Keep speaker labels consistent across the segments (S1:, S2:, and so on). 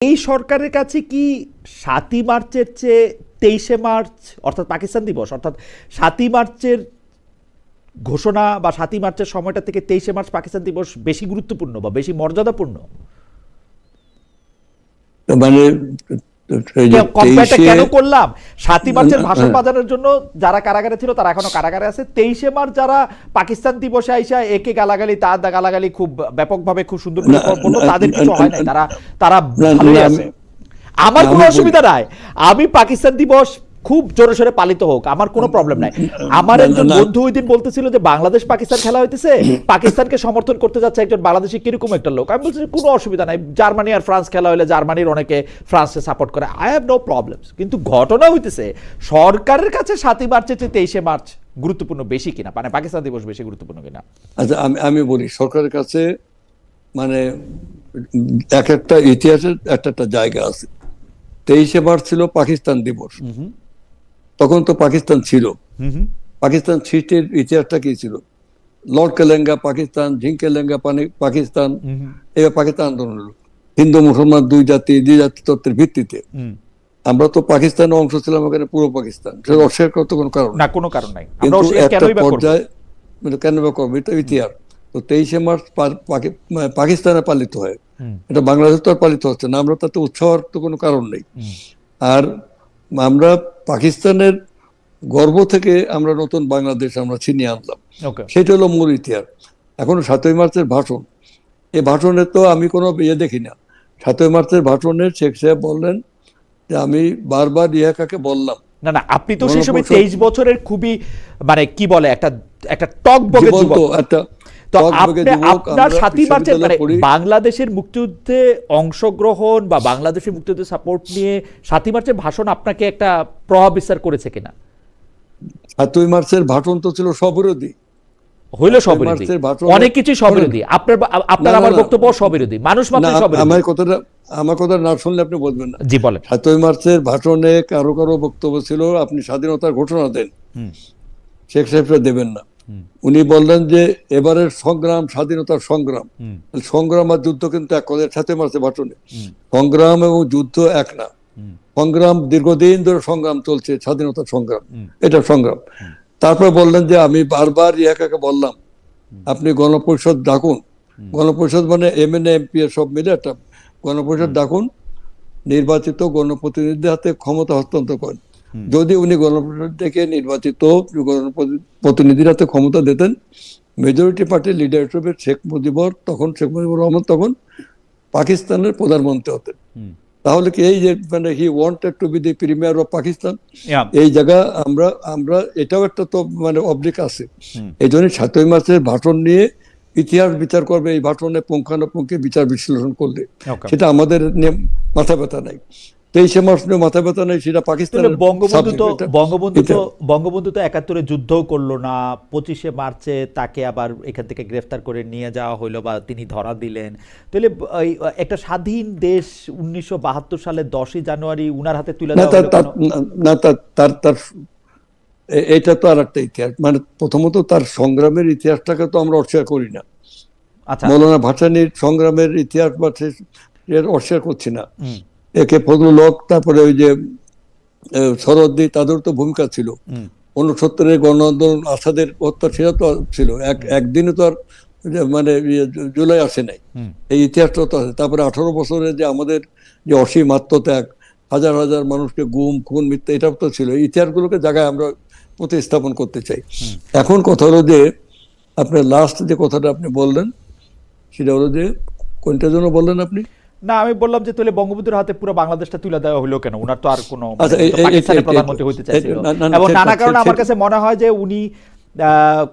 S1: এই সরকারের কাছে কি ৭ই মার্চের চেয়ে ২৩শে মার্চ অর্থাৎ পাকিস্তান দিবস অর্থাৎ ৭ই মার্চের ঘোষণা বা ৭ই মার্চের সময়টা থেকে ২৩শে মার্চ পাকিস্তান দিবস বেশি গুরুত্বপূর্ণ বা বেশি মর্যাদাপূর্ণ?
S2: মানে
S1: কম্পেয়ারটা কেন করলাম? ৭ই মার্চের ভাষণ বাজানোর জন্য যারা কারাগারে ছিল তারা এখনো কারাগারে আছে। ২৩শে মার্চ যারা পাকিস্তান দিবসে আইসা একে গালাগালি তার গালাগালি খুব ব্যাপকভাবে খুব সুন্দর করে বললো, তাদের কিছু হয় নাই, তারা ভালোই আছে। আমার কোনো অসুবিধা নাই, আমি পাকিস্তান দিবস খুব জোরে সোরে পালিত হোক, আমার কোনো প্রবলেম নাই। আমার একজন বন্ধু ওই দিন বলতেছিল যে বাংলাদেশ পাকিস্তান খেলা হইতেছে, পাকিস্তানকে সমর্থন করতে যাচ্ছে একজন বাংলাদেশি কিরকম একটা লোক। আমি বলছি কোনো অসুবিধা নাই, জার্মানি আর ফ্রান্স খেলা হলে জার্মানির অনেকে ফ্রান্সকে সাপোর্ট করে, আই হ্যাভ নো প্রবলেম। কিন্তু ঘটনা হইতেছে সরকারের কাছে ৭ই মার্চের চেয়ে ২৩শে মার্চ গুরুত্বপূর্ণ বেশি কিনা, মানে পাকিস্তান দিবস বেশি গুরুত্বপূর্ণ কিনা।
S2: আচ্ছা, আমি বলি সরকারের কাছে মানে এক একটা ইতিহাসের একটা জায়গা আছে। ২৩শে মার্চ ছিল পাকিস্তান দিবস, তখন তো পাকিস্তান ছিল। পাকিস্তান সৃষ্টির ইতিহাসটা কি ছিল? লর্ড কেলেঙ্গা পাকিস্তান, ঝিঙ্কেলেঙ্গা পাকিস্তান, এবার পাকিস্তান আন্দোলন হলো। হিন্দু মুসলমান দুই জাতি তত্ত্বের ভিত্তিতে আমরা তো পাকিস্তানের অংশ ছিলাম, ওখানে পুরো পাকিস্তান, সেটা অস্বীকার করতে কোনো কারণ
S1: না, কোনো কারণ নাই।
S2: কিন্তু একটা পর্যায়ে কেন বা করবো, এটা ইতিহাস। তো ২৩শে মার্চ পাকিস্তানে পালিত হয়, এটা বাংলাদেশ তো আর পালিত হচ্ছে না, আমরা তাতে উৎসাহের তো কোনো কারণ নেই। আর আমরা পাকিস্তানের গর্ব থেকে আমরা নতুন বাংলাদেশ আমরা ছিনিয়ে আনলাম, সেটা হলো মূল ইতিহাস। এখন ৭ই মার্চের ভাষণ, এই ভাষণে তো আমি কোনো দেখি না। ৭ই মার্চের ভাষণে শেখ সাহেব বললেন যে আমি বারবার ইয়াকাকে বললাম।
S1: না না, আপনি তো সেই সময় ২৩ বছরের খুবই মানে কি বলে একটা টকবগে যুবক। তো আপনার ৭ই মার্চের মানে বাংলাদেশের মুক্তিযুদ্ধে অংশগ্রহণ বা বাংলাদেশের মুক্তিযুদ্ধে সাপোর্ট নিয়ে ৭ই মার্চের ভাষণ আপনাকে একটা প্রভাব বিস্তার করেছে কিনা?
S2: ৭ই মার্চের ভাষণ তো ছিল স্ববিরোধী,
S1: হইল স্ববিরোধী, অনেক কিছু স্ববিরোধী। আপনার আমার বক্তব্য স্ববিরোধী, মানুষ মাত্র স্ববিরোধী।
S2: আমার কথা না শুনলে আপনি বলবেন না।
S1: জি বলেন।
S2: ৭ই মার্চের ভাষণে কারো বক্তব্য ছিল আপনি স্বাধীনতার ঘোষণা দেন, শেখ সাহেবরা দেবেন না। উনি বললেন যে এবারের সংগ্রাম স্বাধীনতার সংগ্রাম। সংগ্রাম আর যুদ্ধ কিন্তু এক কথা। ৭ই মার্চের ভাষণে সংগ্রাম এবং যুদ্ধ এক না। সংগ্রাম দীর্ঘদিন ধরে সংগ্রাম চলছে, স্বাধীনতার সংগ্রাম, এটা সংগ্রাম। তারপরে বললেন যে আমি বারবার ইয়াকাকে বললাম আপনি গণপরিষদ ডাকুন, গণপরিষদ মানে MNA MP সব মিলে একটা গণপরিষদ ডাকুন, নির্বাচিত গণপ্রতিনিধিদের হাতে ক্ষমতা হস্তান্তর করেন। যদি উনি গণপরিষদ থেকে নির্বাচিত প্রতিনিধির হাতে ক্ষমতা দিতেন, মেজরিটি পার্টির লিডার হিসেবে শেখ মুজিবুর রহমান তখন পাকিস্তানের প্রধানমন্ত্রী হতেন। তাহলে কি এই যে মানে he wanted to be the premier of Pakistan, এই জায়গা আমরা এটাও একটা তো মানে অবলিক আছে। এই জন্য ৭ই মার্চের ভাষণ নিয়ে ইতিহাস বিচার করবে, এই ভাষণে পুঙ্খানুপুঙ্খে বিচার বিশ্লেষণ করলে, সেটা আমাদের মাথা ব্যথা নাই। ২৩শে মার্চ নিয়ে মাথা ব্যথা নেই, সেটা পাকিস্তানের।
S1: বঙ্গবন্ধু তো ৭১-এ যুদ্ধও করলো না, ২৫শে মার্চে তাকে আবার এখান থেকে গ্রেফতার করে নিয়ে যাওয়া হইলো বা তিনি ধরা দিলেন। তাহলে একটা স্বাধীন দেশ ১৯৭২ সালে 10ই জানুয়ারি উনার হাতে তুলে দেওয়া হলো
S2: না। তার এটা তো আর একটা ইতিহাস। মানে প্রথমত তার সংগ্রামের ইতিহাসটাকে তো আমরা অস্বীকার করি না। মৌলানা ভাসানীর সংগ্রামের ইতিহাস বা অস্বীকার করছি না। একে ফজলুল হক, তারপরে ওই যে সরোয়ার্দী, তাদের তো ভূমিকা ছিল। ৬৯-এর গণ আন্দোলন, আসাদের হত্যা, সেটা তো ছিল একদিনে তো আর মানে জুলাই আসে নাই, এই ইতিহাসটা তো আছে। তারপরে 18 বছরে যে আমাদের যে অসীম আত্মত্যাগ, হাজার হাজার মানুষকে গুম খুন মিথ্যা, এটা তো ছিল। এই ইতিহাসগুলোকে জায়গায় আমরা প্রতিস্থাপন করতে চাই। এখন কথা হলো যে আপনার লাস্ট যে কথাটা আপনি বললেন, সেটা হলো যে কোনটার জন্য বললেন আপনি?
S1: না, আমি বললাম যে তাহলে বঙ্গবন্ধুর হাতে পুরো বাংলাদেশটা তুলে দেওয়া হলো কেন? উনার তো আর কোনো পাকিস্তানের প্রধানমন্ত্রী হইতে চাইছিল এবং নানা কারণে আমার কাছে মনে হয় যে উনি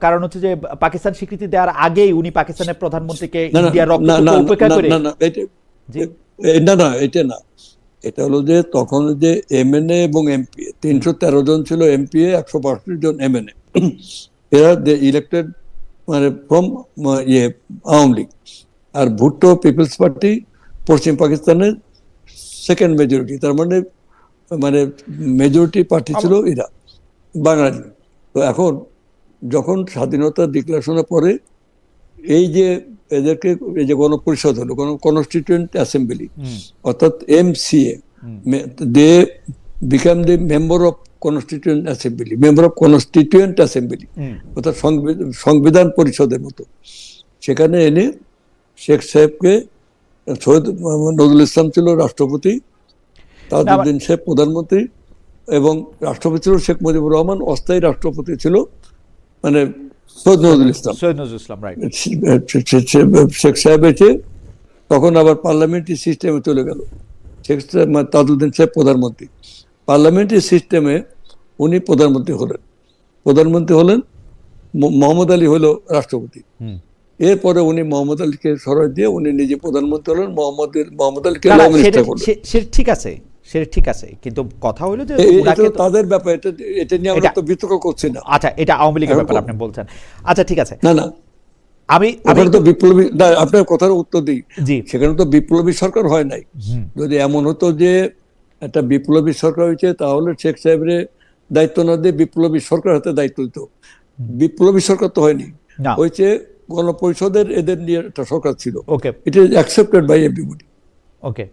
S1: কারণ হচ্ছে যে পাকিস্তান স্বীকৃতি দেওয়ার আগেই উনি পাকিস্তানের প্রধানমন্ত্রীকে ইন্ডিয়ার রক্তকে উপেক্ষা করে। না,
S2: এটা না। এটা হলো যে তখন যে MNA এবং MP 313 জন ছিল, MP 165 জন MNA, এরা ইলেক্টেড মানে ফ্রম আওয়ামী লীগ। আর ভুট্টো পিপলস পার্টি পশ্চিম পাকিস্তানের সেকেন্ড মেজরিটি, তার মানে মেজরিটি পার্টি ছিল এরা বাঙালি। তো এখন যখন স্বাধীনতা ডিক্লারেশনের পরে এই যে এদেরকে এই যে গণপরিষদ হলো, কনস্টিটিউয়েন্ট অ্যাসেম্বলি, অর্থাৎ MCA, they became the member of constituent assembly, অর্থাৎ সংবিধান পরিষদের মতো। সেখানে এনে শেখ সাহেবকে, সৈয়দ নজরুল ইসলাম ছিল রাষ্ট্রপতি, তাজউদ্দিন শেখ প্রধানমন্ত্রী, এবং রাষ্ট্রপতি ছিল শেখ মুজিবুর রহমান, অস্থায়ী রাষ্ট্রপতি ছিল মানে সৈয়দ নজরুল ইসলাম। শেখ সাহেব এসে তখন আবার পার্লামেন্টারি সিস্টেমে চলে গেল। শেখ সাহেব তাজউদ্দিন শেখ প্রধানমন্ত্রী, পার্লামেন্টারি সিস্টেমে উনি প্রধানমন্ত্রী হলেন, মোহাম্মদ আলী হলো রাষ্ট্রপতি। এরপরে উনি মোহাম্মদ আলীকে সরাই দিয়ে উনি নিজে প্রধানমন্ত্রী হলেন, মোহাম্মদ আলীকে ল মিনিস্টার করলেন।
S1: সেটা ঠিক আছে, কিন্তু কথা হলো যে
S2: তাদের ব্যাপার, এটা নিয়ে আমরা তো বিতর্ক করছি না।
S1: আচ্ছা, এটা আওয়ামী লীগের ব্যাপার আপনি বলছেন। আচ্ছা ঠিক আছে,
S2: না
S1: আমি
S2: তো বিপ্লবী, আপনার কথার উত্তর দিই, সেখানে তো বিপ্লবী সরকার হয় নাই। যদি এমন হতো যে একটা বিপ্লবী সরকার হয়েছে, তাহলে শেখ সাহেবের দায়িত্ব না দিয়ে বিপ্লবী সরকার হাতে দায়িত্ব দিত। বিপ্লবী সরকার তো হয়নি, হয়েছে গণপরিষদের, এদের নিয়ে একটা সরকার ছিল। It is accepted by everybody.
S1: Okay.